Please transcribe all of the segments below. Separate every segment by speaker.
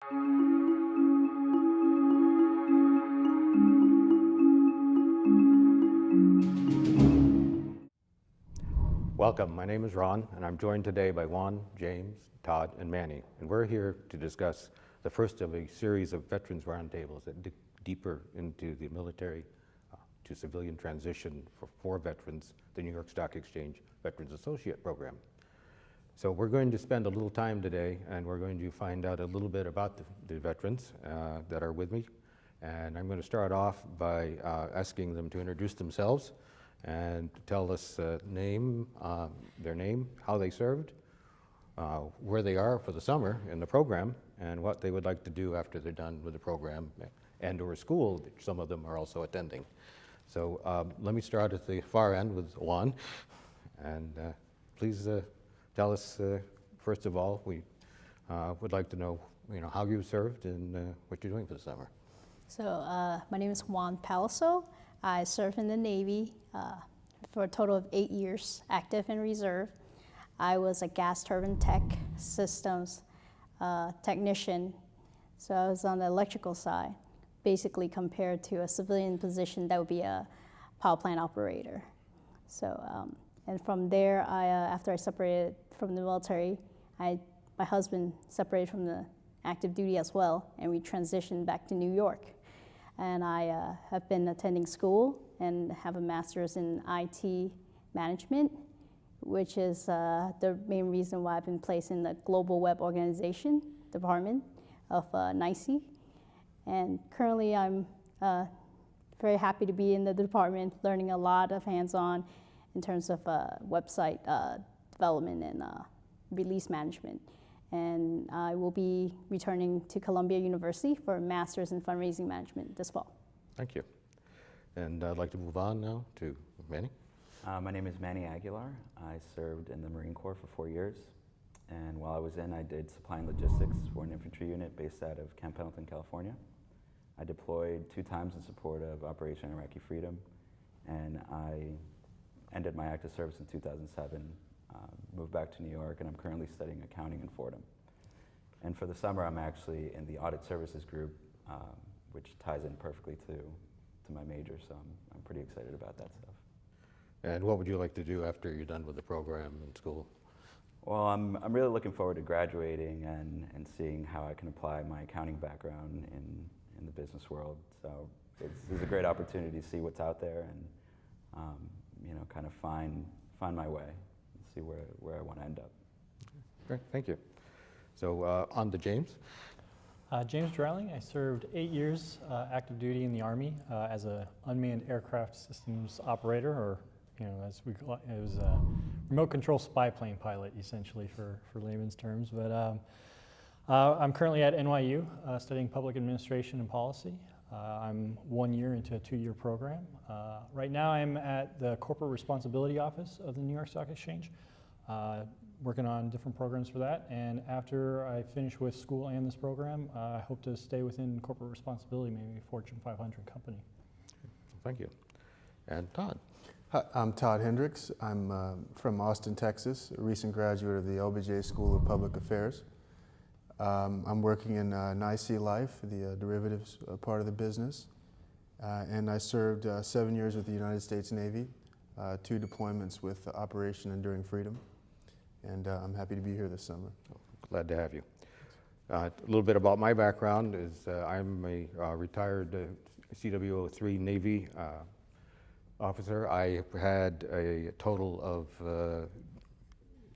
Speaker 1: Welcome, my name is Ron, and I'm joined today by Juan, James, Todd, and Manny. And we're here to discuss the first of a series of veterans roundtables that dig deeper into the military to civilian transition for veterans, the New York Stock Exchange Veterans Associate Program. So we're going to spend a little time today, and we're going to find out a little bit about the veterans that are with me. And I'm going to start off by asking them to introduce themselves and tell us their name, how they served, where they are for the summer in the program, and what they would like to do after they're done with the program and or school, which some of them are also attending. So let me start at the far end with Juan, and please tell us, first of all, we would like to know, how you served and what you're doing for the summer.
Speaker 2: So my name is Juan Palisoul. I served in the Navy for a total of 8 years, active and reserve. I was a gas turbine tech systems technician, so I was on the electrical side, basically compared to a civilian position that would be a power plant operator. So, and from there, after I separated from the military, my husband separated from the active duty as well, and we transitioned back to New York. And I have been attending school and have a master's in IT management, which is the main reason why I've been placed in the Global Web Organization department of NYSE. And currently I'm very happy to be in the department, learning a lot of hands-on in terms of website development and release management. And I will be returning to Columbia University for a master's in fundraising management this fall.
Speaker 1: Thank you. And I'd like to move on now to Manny.
Speaker 3: My name is Manny Aguilar. I served in the Marine Corps for 4 years. And while I was in, I did supply and logistics for an infantry unit based out of Camp Pendleton, California. I deployed 2 times in support of Operation Iraqi Freedom. And I ended my active service in 2007. Moved back to New York, and I'm currently studying accounting in Fordham. And for the summer, I'm actually in the audit services group, which ties in perfectly to my major, so I'm pretty excited about that stuff.
Speaker 1: And what would you like to do after you're done with the program in school?
Speaker 3: Well, I'm really looking forward to graduating and seeing how I can apply my accounting background in the business world. So it's a great opportunity to see what's out there and kind of find my way. See where I want to end up.
Speaker 1: Great, thank you. So on to James.
Speaker 4: James Dreiling. I served 8 years active duty in the Army as an unmanned aircraft systems operator, or as we call it, it was a remote control spy plane pilot, essentially for layman's terms. But I'm currently at NYU studying public administration and policy. I'm 1 year into a 2-year program. Right now I'm at the Corporate Responsibility Office of the New York Stock Exchange, working on different programs for that. And after I finish with school and this program, I hope to stay within corporate responsibility, maybe a Fortune 500 company.
Speaker 1: Thank you. And Todd.
Speaker 5: Hi, I'm Todd Hendricks. I'm from Austin, Texas, a recent graduate of the LBJ School of Public Affairs. I'm working in NYSE Life, the derivatives part of the business, and I served 7 years with the United States Navy, 2 deployments with Operation Enduring Freedom, and I'm happy to be here this summer.
Speaker 1: Glad to have you. A little bit about my background is I'm a retired CW03 Navy officer. I had a total of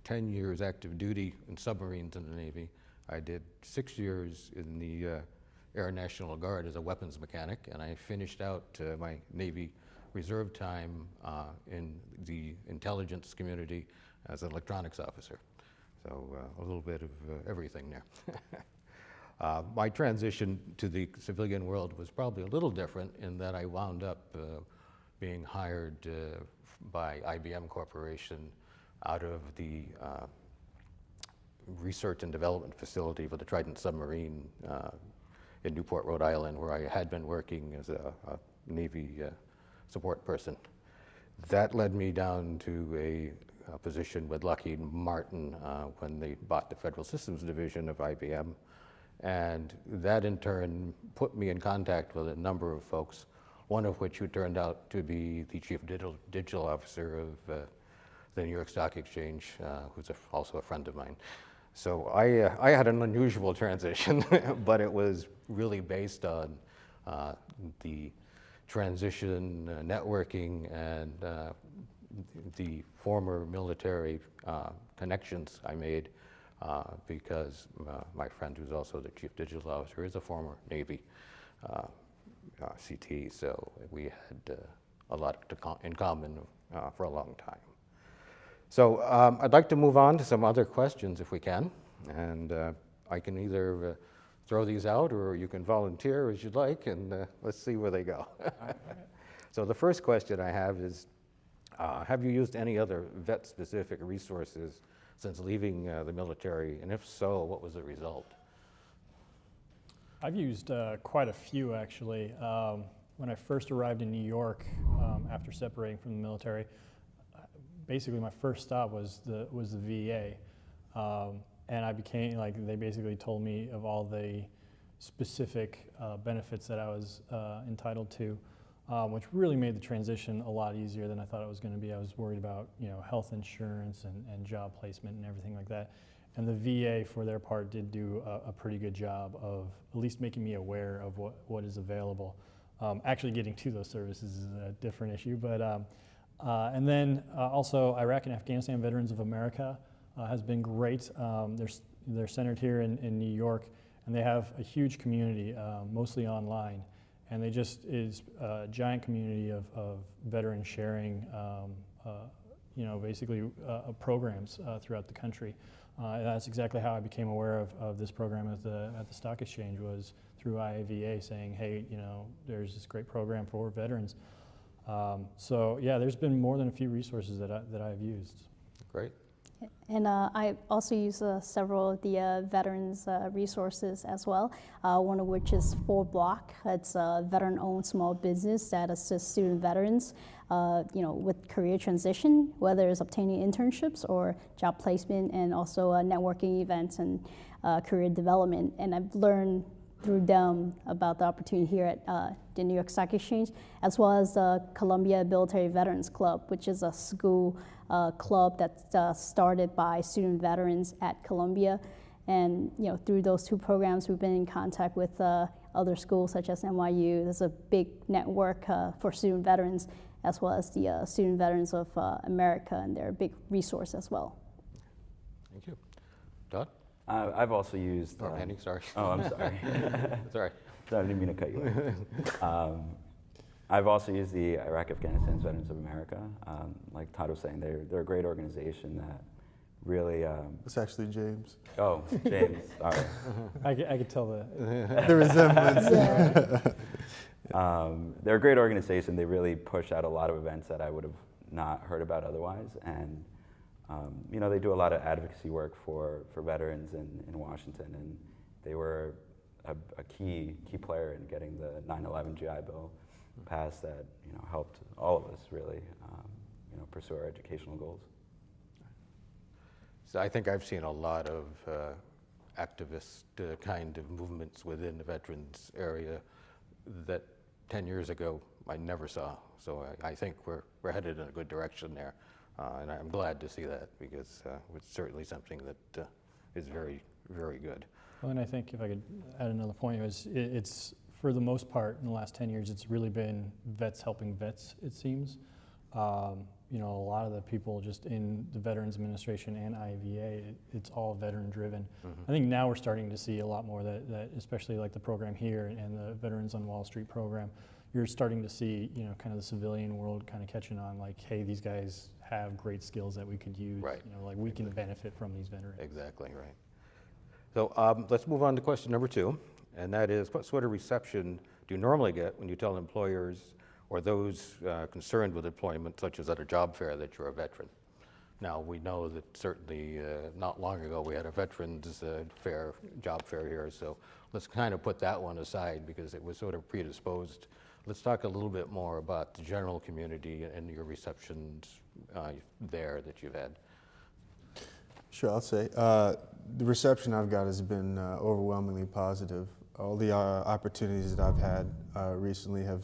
Speaker 1: 10 years active duty in submarines in the Navy. I did 6 years in the Air National Guard as a weapons mechanic, and I finished out my Navy reserve time in the intelligence community as an electronics officer. So a little bit of everything there. My transition to the civilian world was probably a little different in that I wound up being hired by IBM Corporation out of the research and development facility for the Trident submarine in Newport, Rhode Island, where I had been working as a Navy support person. That led me down to a position with Lockheed Martin when they bought the Federal Systems Division of IBM. And that in turn put me in contact with a number of folks, one of which who turned out to be the chief digital officer of the New York Stock Exchange, who's also a friend of mine. So I had an unusual transition, but it was really based on the transition, networking, and the former military connections I made because my friend, who's also the chief digital officer, is a former Navy CT, so we had a lot in common for a long time. So I'd like to move on to some other questions if we can, and I can either throw these out or you can volunteer as you'd like, and let's see where they go. So the first question I have is, have you used any other vet-specific resources since leaving the military, and if so, what was the result?
Speaker 4: I've used quite a few, actually. When I first arrived in New York after separating from the military, basically my first stop was the VA. And I became, they basically told me of all the specific benefits that I was entitled to, which really made the transition a lot easier than I thought it was going to be. I was worried about, health insurance and job placement and everything like that. And the VA, for their part, did do a pretty good job of at least making me aware of what is available. Actually getting to those services is a different issue, but and then also Iraq and Afghanistan Veterans of America has been great. They're centered here in New York, and they have a huge community, mostly online. And they just is a giant community of veteran sharing, basically programs throughout the country. And that's exactly how I became aware of this program at the stock exchange, was through IAVA saying, hey, there's this great program for veterans. So yeah, there's been more than a few resources that I've used.
Speaker 1: Great.
Speaker 2: And I also use several of the veterans resources as well, one of which is 4Block. It's a veteran-owned small business that assists student veterans with career transition, whether it's obtaining internships or job placement, and also networking events and career development. And I've learned through them about the opportunity here at the New York Stock Exchange, as well as the Columbia Military Veterans Club, which is a school club that's started by student veterans at Columbia. And through those two programs, we've been in contact with other schools such as NYU. There's a big network for student veterans, as well as the Student Veterans of America, and they're a big resource as well.
Speaker 1: Thank you. Todd?
Speaker 3: I've also used.
Speaker 1: Or Manny, sorry.
Speaker 3: Oh, I'm sorry.
Speaker 1: Sorry.
Speaker 3: So I didn't mean to cut you off. I've also used the Iraq Afghanistan Veterans of America. Like Todd was saying, they're a great organization that really.
Speaker 5: It's actually James.
Speaker 3: Oh, James. Sorry.
Speaker 4: I could tell
Speaker 5: The resemblance.
Speaker 3: They're a great organization. They really push out a lot of events that I would have not heard about otherwise, and they do a lot of advocacy work for veterans in Washington, and they were a key player in getting the 9/11 GI Bill passed that helped all of us really pursue our educational goals.
Speaker 1: So I think I've seen a lot of activist kind of movements within the veterans area that 10 years ago I never saw. So I think we're headed in a good direction there. And I'm glad to see that, because it's certainly something that is very, very good.
Speaker 4: Well, and I think if I could add another point, it's for the most part in the last 10 years, it's really been vets helping vets, it seems. A lot of the people just in the Veterans Administration and IAVA, it's all veteran driven. Mm-hmm. I think now we're starting to see a lot more that especially like the program here and the Veterans on Wall Street program, you're starting to see, kind of the civilian world kind of catching on, like, hey, these guys have great skills that we could use.
Speaker 1: Right.
Speaker 4: We can benefit from these veterans.
Speaker 1: Exactly, right. So let's move on to question number 2, and that is, what sort of reception do you normally get when you tell employers or those concerned with employment, such as at a job fair, that you're a veteran? Now, we know that certainly not long ago we had a veterans job fair here, so let's kind of put that one aside because it was sort of predisposed. Let's talk a little bit more about the general community and your receptions there that you've had.
Speaker 5: Sure, I'll say. The reception I've got has been overwhelmingly positive. All the opportunities that I've had recently have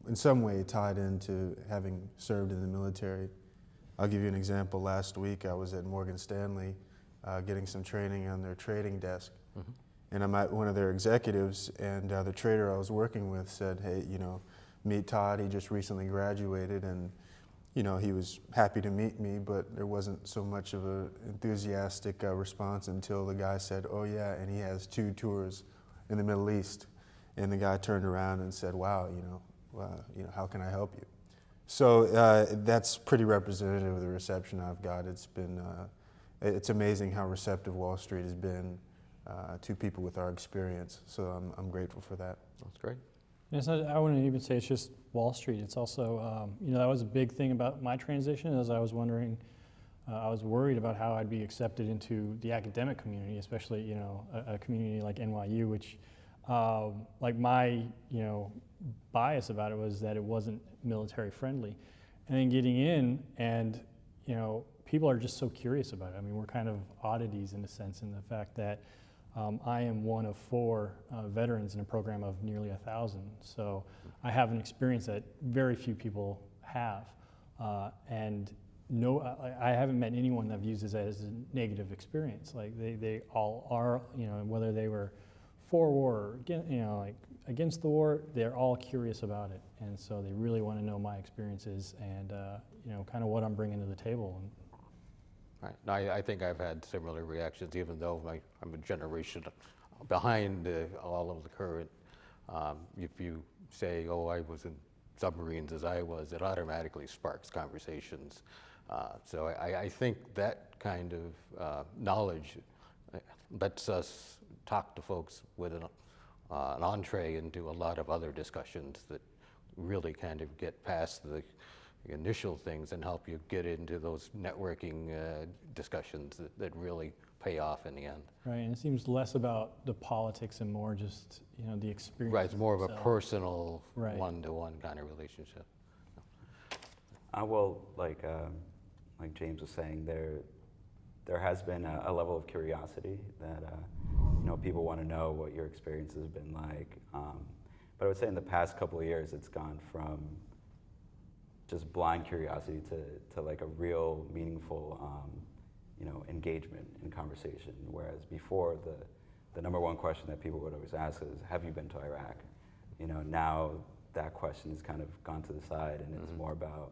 Speaker 5: in some way tied into having served in the military. I'll give you an example. Last week I was at Morgan Stanley getting some training on their trading desk. Mm-hmm. And I met one of their executives, and the trader I was working with said, hey, meet Todd, he just recently graduated, and he was happy to meet me, but there wasn't so much of an enthusiastic response until the guy said, oh yeah, and he has 2 tours in the Middle East. And the guy turned around and said, wow, how can I help you? So that's pretty representative of the reception I've got. It's amazing how receptive Wall Street has been to people with our experience. So I'm grateful for that.
Speaker 1: That's great.
Speaker 4: And it's not, I wouldn't even say it's just Wall Street. It's also, that was a big thing about my transition, as I was wondering, I was worried about how I'd be accepted into the academic community, especially, a community like NYU, which, like my, bias about it was that it wasn't military friendly. And then getting in and, people are just so curious about it. I mean, we're kind of oddities in a sense, in the fact that I am one of 4 veterans in a program of nearly 1,000. So I have an experience that very few people have. And I haven't met anyone that views this as a negative experience. Like they all are, whether they were for war or against the war, they're all curious about it. And so they really want to know my experiences and, kind of what I'm bringing to the table.
Speaker 1: Right. No, I think I've had similar reactions, even though I'm a generation behind all of the current. If you say, oh, I was in submarines as I was, it automatically sparks conversations. So I think that kind of knowledge lets us talk to folks with an entree into a lot of other discussions that really kind of get past the initial things and help you get into those networking discussions that really pay off in the end.
Speaker 4: Right, and it seems less about the politics and more just, the experience.
Speaker 1: Right, it's more of a
Speaker 4: itself.
Speaker 1: Personal,
Speaker 4: right.
Speaker 1: One-to-one kind of relationship.
Speaker 3: Well, like James was saying, there has been a level of curiosity that people want to know what your experience has been like. But I would say in the past couple of years, it's gone from just blind curiosity to like a real meaningful engagement in conversation. Whereas before, the number one question that people would always ask is, have you been to Iraq? Now that question has kind of gone to the side, and it's more about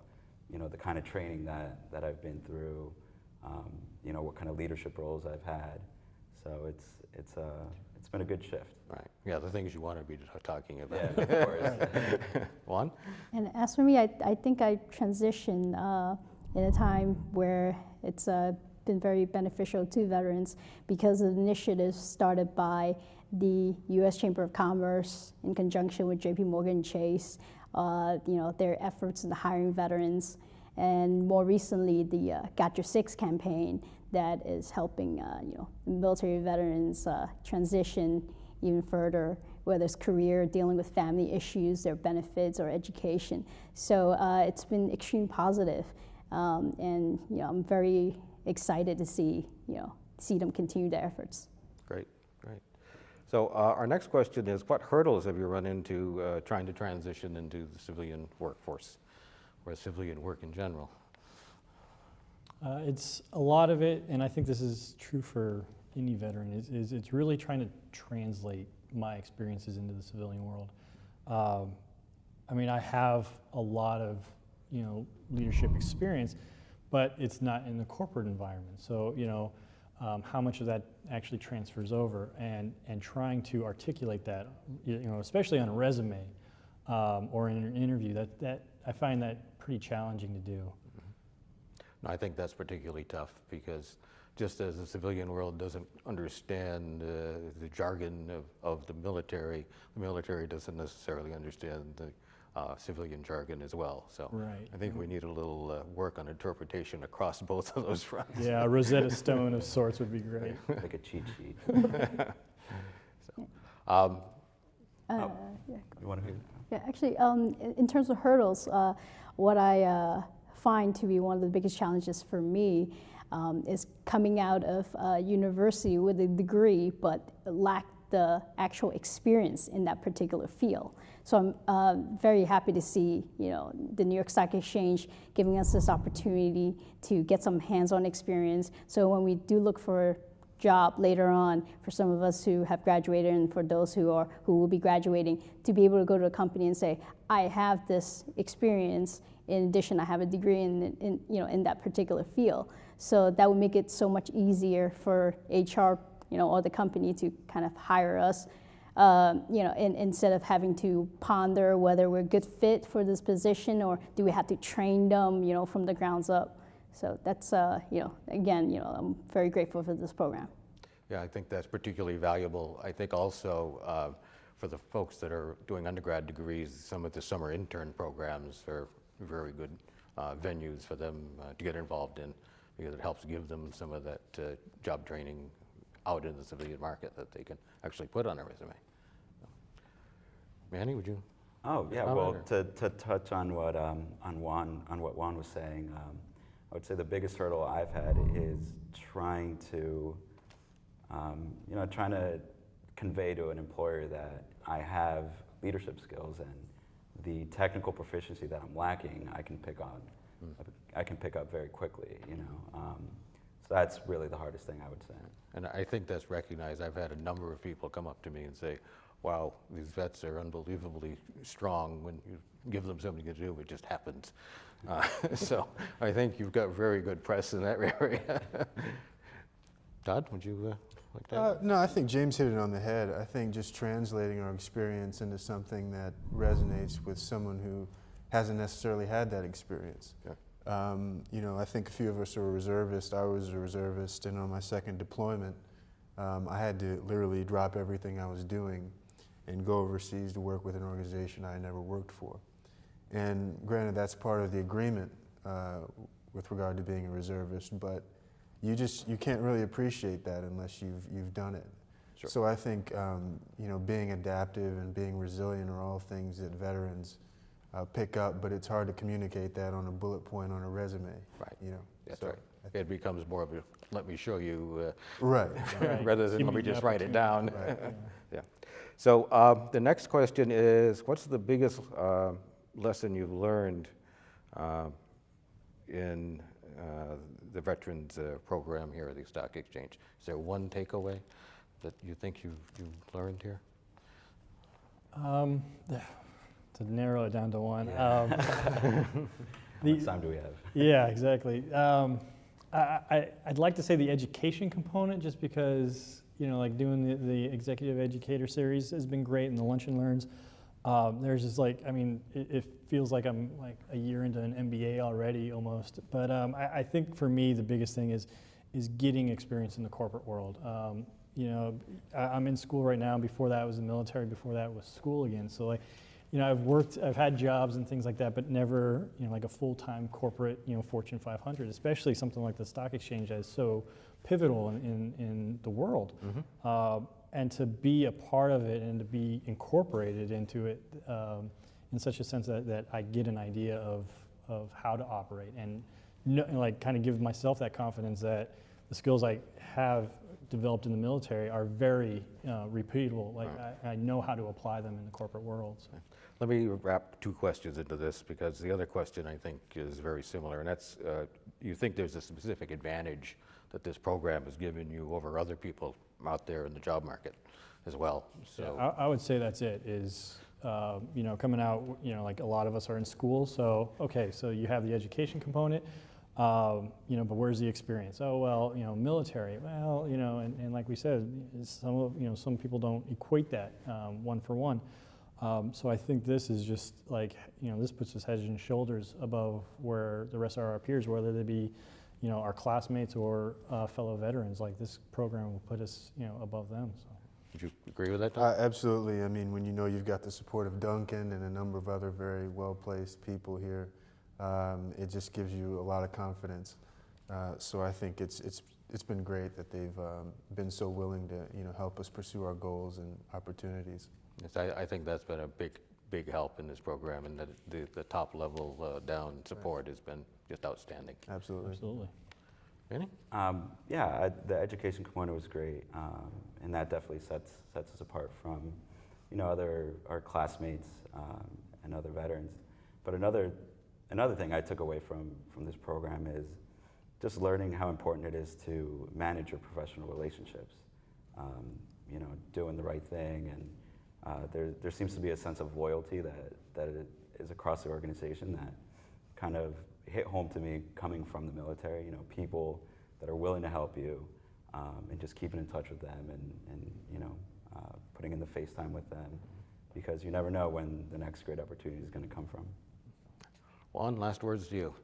Speaker 3: the kind of training that I've been through, what kind of leadership roles I've had. So it's been a good shift.
Speaker 1: Right. Yeah, the things you want to be talking about.
Speaker 3: Yeah, of course.
Speaker 1: Juan?
Speaker 2: And as for me, I think I transitioned in a time where it's been very beneficial to veterans because of initiatives started by the U.S. Chamber of Commerce in conjunction with J.P. Morgan Chase, their efforts in hiring veterans, and more recently the Got Your Six campaign that is helping military veterans transition even further, whether it's career, dealing with family issues, their benefits, or education. So it's been extremely positive, and I'm very excited to see them continue their efforts.
Speaker 1: Great. So our next question is, what hurdles have you run into trying to transition into the civilian workforce, or civilian work in general?
Speaker 4: It's a lot of it, and I think this is true for any veteran, is it's really trying to translate my experiences into the civilian world. I have a lot of leadership experience, but it's not in the corporate environment. So how much of that actually transfers over, and trying to articulate that, especially on a resume or in an interview, that I find that pretty challenging to do.
Speaker 1: No, I think that's particularly tough because just as the civilian world doesn't understand the jargon of the military doesn't necessarily understand the civilian jargon as well. So
Speaker 4: right.
Speaker 1: I think we need a little work on interpretation across both of those fronts.
Speaker 4: Yeah, a Rosetta Stone of sorts would be great.
Speaker 3: Like a cheat sheet.
Speaker 1: So,
Speaker 3: You want to?
Speaker 2: Yeah, actually, in terms of hurdles, what I find to be one of the biggest challenges for me is coming out of university with a degree but lack the actual experience in that particular field. So I'm very happy to see, the New York Stock Exchange giving us this opportunity to get some hands-on experience. So when we do look for a job later on, for some of us who have graduated and for those who will be graduating, to be able to go to a company and say, I have this experience. In addition, I have a degree in that particular field. So that would make it so much easier for HR, or the company to kind of hire us, instead of having to ponder whether we're a good fit for this position or do we have to train them, from the grounds up. So that's, again, I'm very grateful for this program.
Speaker 1: Yeah, I think that's particularly valuable. I think also for the folks that are doing undergrad degrees, some of the summer intern programs are very good venues for them to get involved in, because it helps give them some of that job training out in the civilian market that they can actually put on a resume. Manny, would you?
Speaker 3: Oh yeah,
Speaker 1: comment,
Speaker 3: well,
Speaker 1: or?
Speaker 3: to touch on what Juan was saying, I would say the biggest hurdle I've had is trying to convey to an employer that I have leadership skills and the technical proficiency that I'm lacking, I can pick on. I can pick up very quickly, So that's really the hardest thing, I would say.
Speaker 1: And I think that's recognized. I've had a number of people come up to me and say, wow, these vets are unbelievably strong. When you give them something to do, it just happens. So I think you've got very good press in that area. Todd, would you like that?
Speaker 5: No, I think James hit it on the head. I think just translating our experience into something that resonates with someone who hasn't necessarily had that experience.
Speaker 1: Yeah.
Speaker 5: I think a few of us are reservists. I was a reservist, and on my second deployment, I had to literally drop everything I was doing and go overseas to work with an organization I had never worked for. And granted, that's part of the agreement with regard to being a reservist, but you can't really appreciate that unless you've done it.
Speaker 1: Sure.
Speaker 5: So I think being adaptive and being resilient are all things that veterans pick up, but it's hard to communicate that on a bullet point on a resume.
Speaker 1: Right. That's
Speaker 5: So
Speaker 1: right. It becomes more of a let me show you
Speaker 5: Right.
Speaker 1: rather than
Speaker 4: Give
Speaker 1: let me
Speaker 4: me the
Speaker 1: just write it down.
Speaker 5: Right.
Speaker 1: Yeah. So the next question is, what's the biggest lesson you've learned in the Veterans Program here at the Stock Exchange? Is there one takeaway that you think you've learned here?
Speaker 4: To narrow it down to one.
Speaker 3: How much time do we have?
Speaker 4: Yeah, exactly. I'd like to say the education component, just because, like doing the executive educator series has been great, and the lunch and learns. There's just it feels like I'm like a year into an MBA already almost. But I think for me, the biggest thing is getting experience in the corporate world. I'm in school right now. Before that, I was in the military. Before that was school again. So I've had jobs and things like that, but never, like a full-time corporate, Fortune 500, especially something like the stock exchange that is so pivotal in the world.
Speaker 1: Mm-hmm.
Speaker 4: And to be a part of it and to be incorporated into it in such a sense that I get an idea of how to operate and kind of give myself that confidence that the skills I have developed in the military are very repeatable. I know how to apply them in the corporate world. So.
Speaker 1: Let me wrap two questions into this, because the other question I think is very similar, and that's, you think there's a specific advantage that this program has given you over other people out there in the job market as well? So
Speaker 4: yeah, I would say that's it, is coming out, like a lot of us are in school, so okay, so you have the education component, but where's the experience? Oh, well, military. Well, and like we said, some people don't equate that one for one. So I think this is just this puts us head and shoulders above where the rest of our peers, whether they be, our classmates or fellow veterans. Like, this program will put us, above them. So.
Speaker 1: Would you agree with that, Tom?
Speaker 5: Absolutely. I mean, when you've got the support of Duncan and a number of other very well-placed people here, it just gives you a lot of confidence. So I think it's been great that they've been so willing to help us pursue our goals and opportunities.
Speaker 1: Yes, I think that's been a big help in this program, and that the top level down support has been just outstanding.
Speaker 5: Absolutely.
Speaker 4: Absolutely.
Speaker 1: Manny?
Speaker 3: The education component was great, and that definitely sets us apart from, our classmates and other veterans. But another thing I took away from this program is just learning how important it is to manage your professional relationships. Doing the right thing, and there seems to be a sense of loyalty that is across the organization that kind of hit home to me coming from the military. People that are willing to help you, and just keeping in touch with them, and putting in the face time with them, because you never know when the next great opportunity is going to come from.
Speaker 1: Juan, last words to you.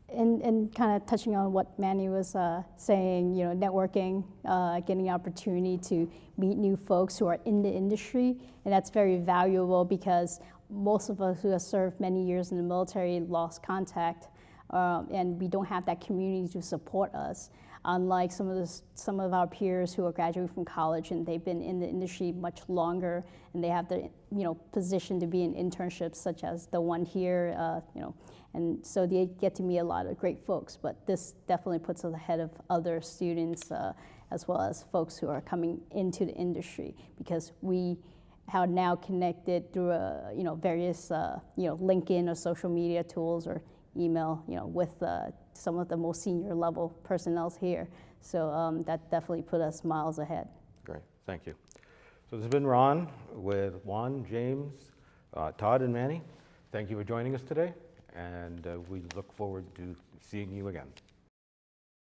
Speaker 2: And kind of touching on what Manny was saying, networking, getting the opportunity to meet new folks who are in the industry, and that's very valuable because most of us who have served many years in the military lost contact, and we don't have that community to support us. Unlike some of our peers who are graduating from college and they've been in the industry much longer, and they have the position to be in internships such as the one here, and so they get to meet a lot of great folks. But this definitely puts us ahead of other students as well as folks who are coming into the industry, because we are now connected through various LinkedIn or social media tools or email, with some of the most senior level personnel here. So that definitely put us miles ahead.
Speaker 1: Great, thank you. So this has been Ron with Juan, James, Todd, and Manny. Thank you for joining us today, and we look forward to seeing you again.